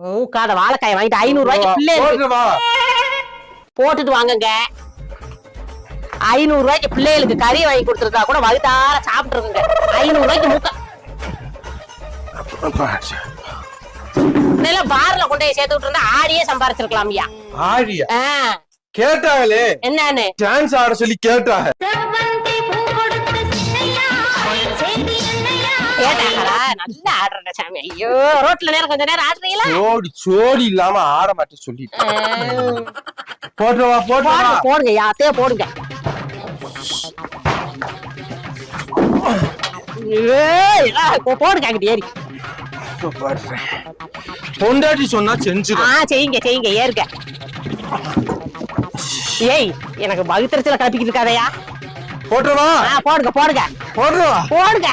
மூக்காத வாழைக்காய் வாங்கிட்டு 500 ரூபாய்க்கு பிள்ளைகளுக்கு போட்டுட்டு வாங்குங்க. 500 ரூபாய்க்கு பிள்ளைகளுக்கு கறி வாங்கி கொடுத்துருக்கா கூட வகுத்தார சாப்பிட்டு இருக்குங்க. 500 ரூபாய்க்கு மூக்க பார்ல கொண்டு போய் சேர்த்து விட்டு இருந்தா ஆடியே சம்பாரிச்சிருக்கலாம்யா. ஆடியா கேட்டாங்களே என்னன்னு டான்ஸ் ஆட சொல்லி கேட்டாங்க. கேட்டாங்களா? நல்லா ஆடுற சாமி. ஐயோ ரோட்ல நேரம் கொஞ்ச நேரம் ஆடுறீங்களா? சோடி இல்லாம ஆட மாட்டேன் சொல்லிட்டு போடுங்க யாத்தையே போடுங்க. போடுங்க அங்கிட்டு ஏறி பொண்டாட்டி சொன்னா செஞ்சு செய்யுங்க செய்யுங்க ஏறுங்க. ஏய் எனக்கு பகுத்திரத்துல கலப்பிக்கிட்டு இருக்காதையா. போட்டுவா போடுங்க போடுங்க போடுவா போடுங்க.